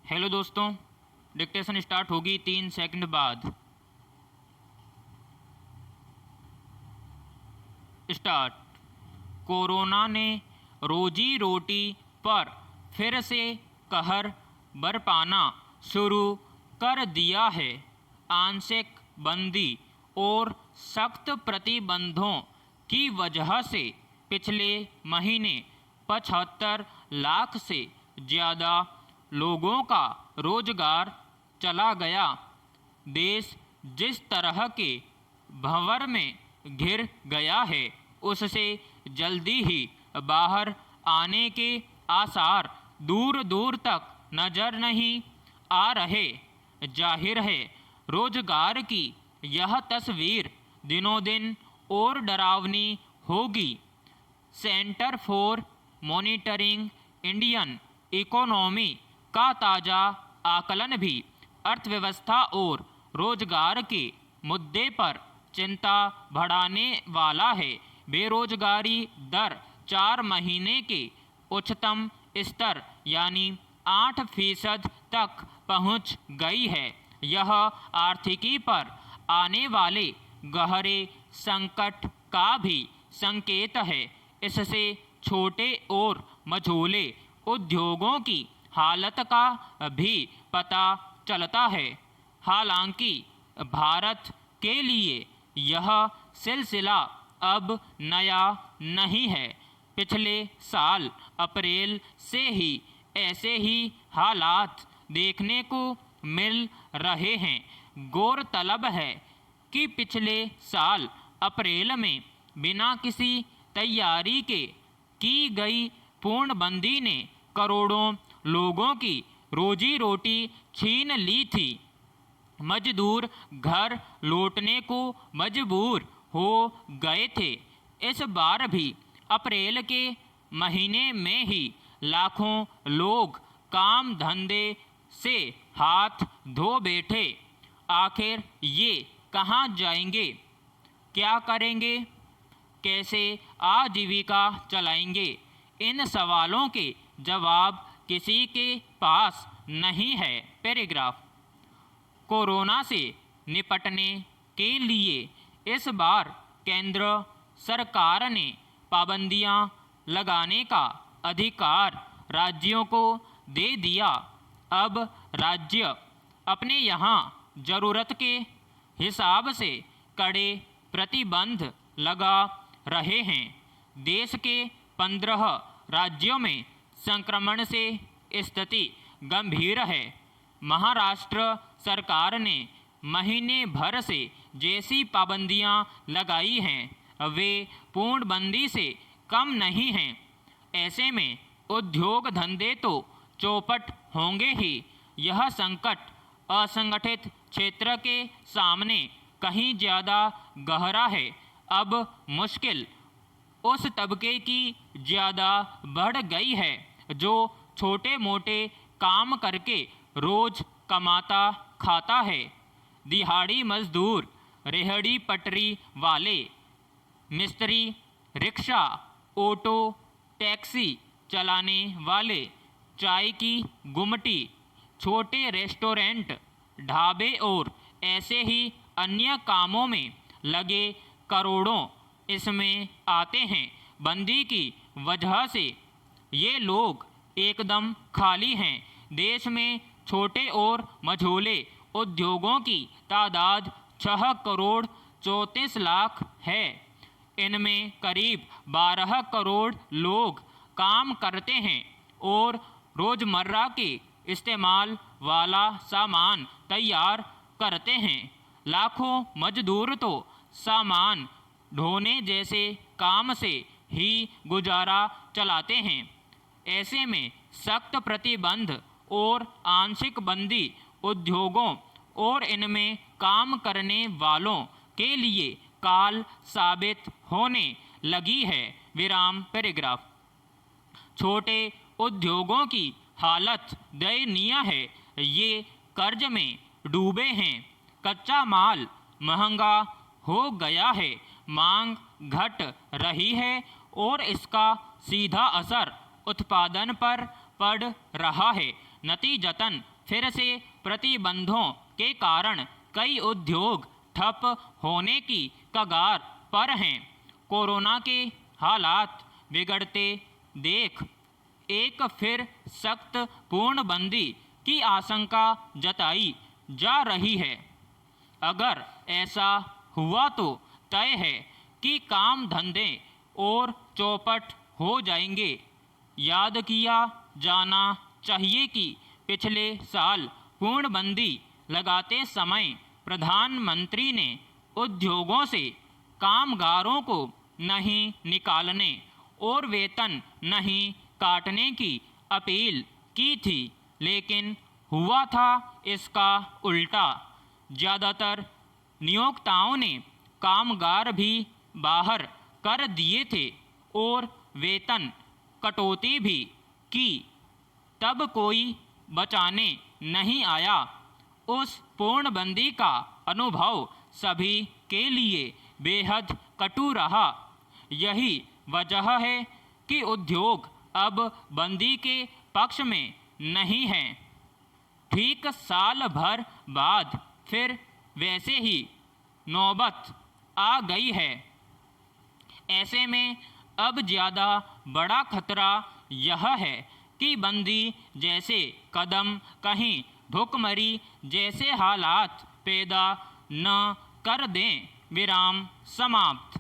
Hello दोस्तों, dictation start होगी 3 second बाद। स्टार्ट। कोरोना ने रोजी रोटी पर फिर से कहर बरपाना शुरू कर दिया है। आंशिक बंदी और सख्त प्रतिबंधों की वजह से पिछले महीने 75 लाख से ज़्यादा लोगों का रोजगार चला गया। देश जिस तरह के भंवर में घिर गया है उससे जल्दी ही बाहर आने के आसार दूर दूर तक नजर नहीं आ रहे। जाहिर है रोजगार की यह तस्वीर दिनों दिन और डरावनी होगी। Centre for monitoring Indian economy का ताज़ा आकलन भी अर्थव्यवस्था और रोजगार के मुद्दे पर चिंता बढ़ाने वाला है। बेरोजगारी दर 4 महीने के उच्चतम स्तर यानी 8% तक पहुंच गई है। यह आर्थिकी पर आने वाले गहरे संकट का भी संकेत है। इससे छोटे और मझोले उद्योगों की हालत का भी पता चलता है। हालांकि भारत के लिए यह सिलसिला अब नया नहीं है। पिछले साल अप्रैल से ही ऐसे ही हालात देखने को मिल रहे हैं। गौरतलब है कि पिछले साल अप्रैल में बिना किसी तैयारी के की गई पूर्णबंदी ने करोड़ों लोगों की रोजी रोटी छीन ली थी। मजदूर घर लौटने को मजबूर हो गए थे। इस बार भी अप्रैल के महीने में ही लाखों लोग काम धंधे से हाथ धो बैठे। आखिर ये कहाँ जाएंगे, क्या करेंगे, कैसे आजीविका चलाएंगे? इन सवालों के जवाब किसी के पास नहीं है। पैराग्राफ। कोरोना से निपटने के लिए इस बार केंद्र सरकार ने पाबंदियां लगाने का अधिकार राज्यों को दे दिया। अब राज्य अपने यहाँ ज़रूरत के हिसाब से कड़े प्रतिबंध लगा रहे हैं। देश के 15 राज्यों में संक्रमण से स्थिति गंभीर है। महाराष्ट्र सरकार ने महीने भर से जैसी पाबंदियां लगाई हैं वे पूर्णबंदी से कम नहीं हैं। ऐसे में उद्योग धंधे तो चौपट होंगे ही। यह संकट असंगठित क्षेत्र के सामने कहीं ज़्यादा गहरा है। अब मुश्किल उस तबके की ज़्यादा बढ़ गई है जो छोटे मोटे काम करके रोज कमाता खाता है। दिहाड़ी मजदूर, रेहड़ी पटरी वाले, मिस्त्री, रिक्शा, ऑटो, टैक्सी चलाने वाले, चाय की गुमटी, छोटे रेस्टोरेंट, ढाबे और ऐसे ही अन्य कामों में लगे करोड़ों इसमें आते हैं। बंदी की वजह से ये लोग एकदम खाली हैं। देश में छोटे और मझोले उद्योगों की तादाद 6 करोड़ 34 लाख है। इनमें करीब 12 करोड़ लोग काम करते हैं और रोज़मर्रा के इस्तेमाल वाला सामान तैयार करते हैं। लाखों मजदूर तो सामान ढोने जैसे काम से ही गुजारा चलाते हैं। ऐसे में सख्त प्रतिबंध और आंशिक बंदी उद्योगों और इनमें काम करने वालों के लिए काल साबित होने लगी है। विराम। पैराग्राफ। छोटे उद्योगों की हालत दयनीय है। ये कर्ज में डूबे हैं। कच्चा माल महंगा हो गया है। मांग घट रही है और इसका सीधा असर उत्पादन पर पड़ रहा है। नतीजतन फिर से प्रतिबंधों के कारण कई उद्योग ठप होने की कगार पर हैं। कोरोना के हालात बिगड़ते देख एक फिर सख्त पूर्णबंदी की आशंका जताई जा रही है। अगर ऐसा हुआ तो तय है कि काम धंधे और चौपट हो जाएंगे। याद किया जाना चाहिए कि पिछले साल पूर्णबंदी लगाते समय प्रधानमंत्री ने उद्योगों से कामगारों को नहीं निकालने और वेतन नहीं काटने की अपील की थी, लेकिन हुआ था इसका उल्टा। ज़्यादातर नियोक्ताओं ने कामगार भी बाहर कर दिए थे और वेतन कटौती भी की, तब कोई बचाने नहीं आया। उस पूर्णबंदी का अनुभव सभी के लिए बेहद कटु रहा। यही वजह है कि उद्योग अब बंदी के पक्ष में नहीं हैं। ठीक साल भर बाद फिर वैसे ही नौबत आ गई है। ऐसे में अब ज़्यादा बड़ा खतरा यह है कि बंदी जैसे कदम कहीं भुखमरी जैसे हालात पैदा न कर दें। विराम समाप्त।